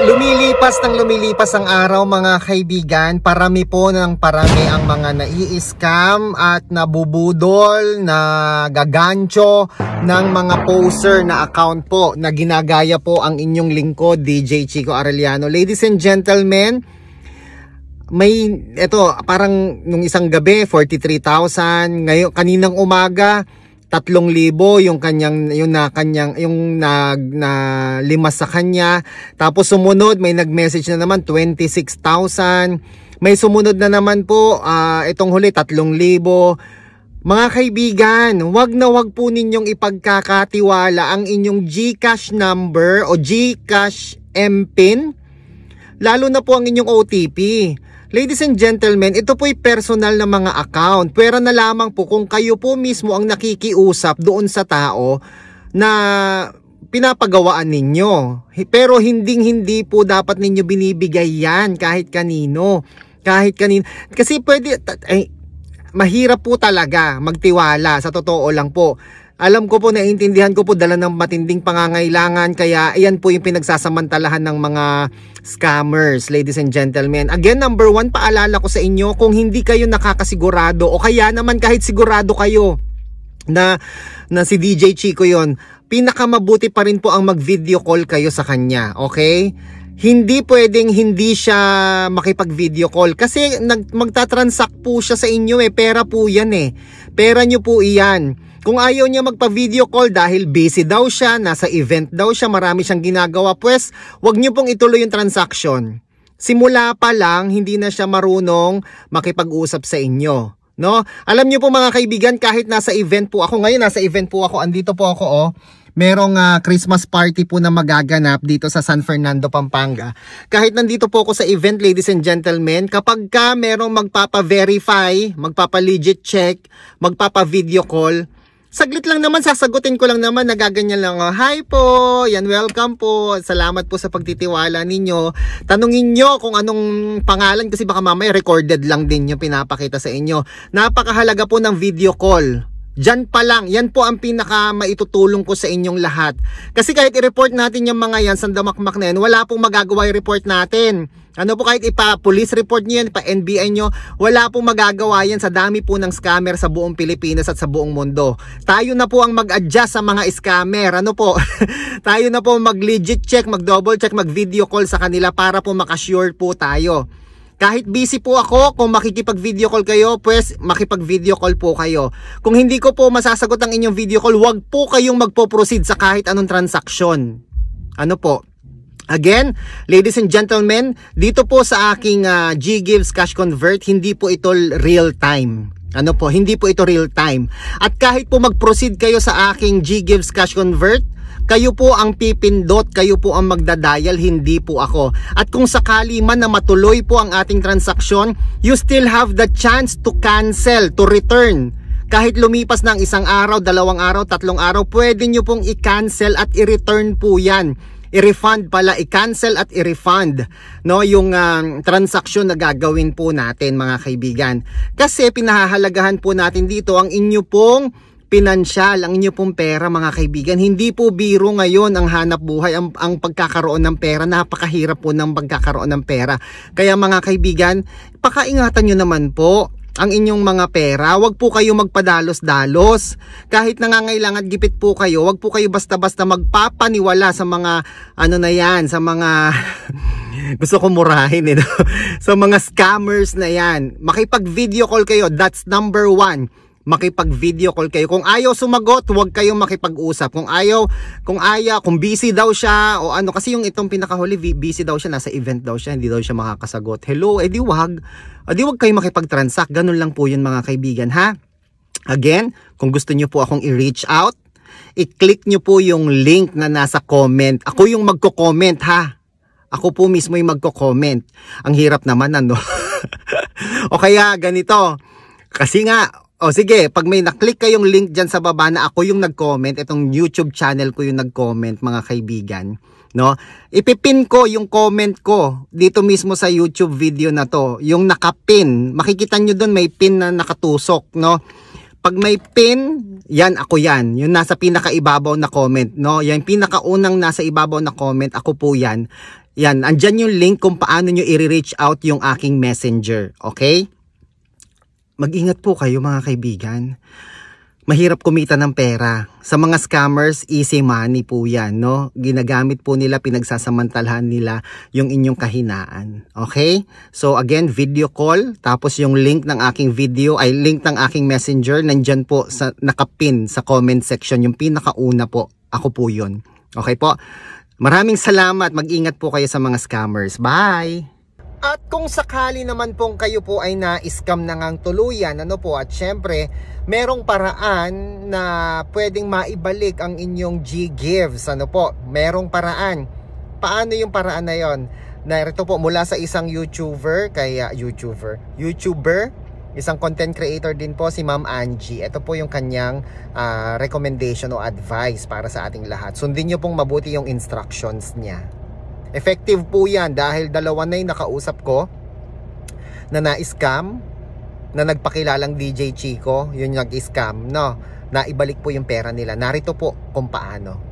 Lumilipas ang araw mga kaibigan, parami po ng parami ang mga nai-scam at nabubudol, na gagancho ng mga poster na account po na ginagaya po ang inyong lingkod, DJ Chico Arellano. Ladies and gentlemen, ito parang nung isang gabi 43,000, ngayon kaninang umaga 3,000 yung limas sa kanya. Tapos sumunod may nag-message na naman 26,000. May sumunod na naman po itong huli 3,000. Mga kaibigan, wag po ninyong ipagkakatiwala ang inyong GCash number o GCash MPIN, lalo na po ang inyong OTP. Ladies and gentlemen, ito po'y personal na mga account. Pwera na lamang po kung kayo po mismo ang nakikiusap doon sa tao na pinapagawaan ninyo. Pero hindi po dapat ninyo binibigay yan kahit kanino. Kasi mahirap po talaga magtiwala, sa totoo lang po. Alam ko po, naiintindihan ko po, dala ng matinding pangangailangan, kaya ayan po yung pinagsasamantalahan ng mga scammers, ladies and gentlemen. Again, number 1, paalala ko sa inyo, kung hindi kayo nakakasigurado o kaya naman kahit sigurado kayo na si DJ Chico yon, pinakamabuti pa rin po ang mag-video call kayo sa kanya, okay? Hindi pwedeng hindi siya makipag-video call kasi magta-transact po siya sa inyo pera po yan pera nyo po iyan. Kung ayaw niya magpa-video call dahil busy daw siya, nasa event daw siya, marami siyang ginagawa, pues wag niyo pong ituloy yung transaction. Simula pa lang, hindi na siya marunong makipag-usap sa inyo. No? Alam niyo po mga kaibigan, kahit nasa event po ako, ngayon nasa event po ako, andito po ako merong Christmas party po na magaganap dito sa San Fernando, Pampanga. Kahit nandito po ako sa event, ladies and gentlemen, kapag ka merong magpapa-verify, magpapa-legit check, magpapa-video call, saglit lang naman, sasagutin ko lang naman, nagaganyan lang. Hi po, yan, welcome po, salamat po sa pagtitiwala ninyo. Tanungin nyo kung anong pangalan kasi baka mamaya recorded lang din yung pinapakita sa inyo. Napakahalaga po ng video call. Diyan pa lang, yan po ang pinaka maitutulong ko sa inyong lahat. Kasi kahit i-report natin yung mga yan, sandamakmak na yan, wala pong magagawa i-report natin. Ano po, kahit ipa-police report nyo yan, ipa-NBI nyo, wala pong magagawa yan sa dami po ng scammer sa buong Pilipinas at sa buong mundo. Tayo na po ang mag-adjust sa mga scammer. Ano po? Tayo na po mag-legit check, mag-double check, mag-video call sa kanila para po makasure po tayo. Kahit busy po ako, kung makikipag-video call kayo, pues makipag-video call po kayo. Kung hindi ko po masasagot ang inyong video call, wag po kayong magpo-proceed sa kahit anong transaksyon. Ano po? Again, ladies and gentlemen, dito po sa aking GGives Cash Convert, hindi po ito real time. Ano po? Hindi po ito real time. At kahit po mag-proceed kayo sa aking GGives Cash Convert, kayo po ang pipindot, kayo po ang magdadial, hindi po ako. At kung sakali man na matuloy po ang ating transaksyon, you still have the chance to cancel, to return. Kahit lumipas ng 1 araw, 2 araw, 3 araw, pwede nyo pong i-cancel at i-return po yan. I-refund pala, i-cancel at i-refund, no, yung transaksyon na gagawin po natin mga kaibigan. Kasi pinahahalagahan po natin dito ang inyo pong pinansyal, ang inyo pong pera mga kaibigan. Hindi po biro ngayon ang hanap buhay, ang pagkakaroon ng pera. Napakahirap po ng pagkakaroon ng pera. Kaya mga kaibigan, pakaingatan nyo naman po ang inyong mga pera. Wag po kayo magpadalos-dalos. Kahit nangangailangan gipit po kayo, wag po kayo basta-basta magpapaniwala sa mga na yan, sa mga gusto ko murahin no? Sa mga scammers na yan. Makipag-video call kayo, that's number 1. Makipag-video call kayo. Kung ayaw sumagot, huwag kayong makipag-usap. Kung busy daw siya o ano, kasi yung itong pinakahuli, busy daw siya, nasa event daw siya, hindi daw siya makakasagot. Hello, di wag kayo makipag-transact. Ganun lang po yun mga kaibigan, ha? Again, kung gusto nyo po akong i-reach out, i-click nyo po yung link na nasa comment. Ako yung magko-comment, ha? Ako po mismo yung magko-comment. Ang hirap naman, ano? O kaya ganito, kasi nga, sige, pag may naklik kayong link dyan sa baba na ako yung nag-comment, itong YouTube channel ko yung nag-comment mga kaibigan, no? Ipipin ko yung comment ko dito mismo sa YouTube video na to, yung nakapin. Makikita nyo doon may pin na nakatusok, no? Pag may pin, yan ako yan. Yung nasa pinakaibabaw na comment, no? Yan pinakaunang nasa ibabaw na comment, ako po yan. Yan, andyan yung link kung paano nyo i-reach out yung aking messenger. Okay? Mag-ingat po kayo mga kaibigan. Mahirap kumita ng pera. Sa mga scammers, easy money po yan, no? Ginagamit po nila, pinagsasamantalahan nila yung inyong kahinaan. Okay? So again, video call, tapos yung link ng aking video, ay link ng aking messenger, nandyan po sa nakapin sa comment section, yung pinakauna po. Ako po yun. Okay po? Maraming salamat. Mag-ingat po kayo sa mga scammers. Bye! At kung sakali naman pong kayo po ay na-scam na ngang tuluyan, ano po, at syempre, merong paraan na pwedeng maibalik ang inyong G-Gives, ano po, merong paraan. Paano yung paraan na yon? Narito po mula sa isang YouTuber, isang content creator din po, si Ma'am Angie. Ito po yung kanyang recommendation o advice para sa ating lahat. Sundin nyo pong mabuti yung instructions niya. Effective po yan dahil dalawa na yung nakausap ko na na-scam, na nagpakilalang DJ Chico, yun nag-scam, no? Naibalik po yung pera nila. Narito po kung paano.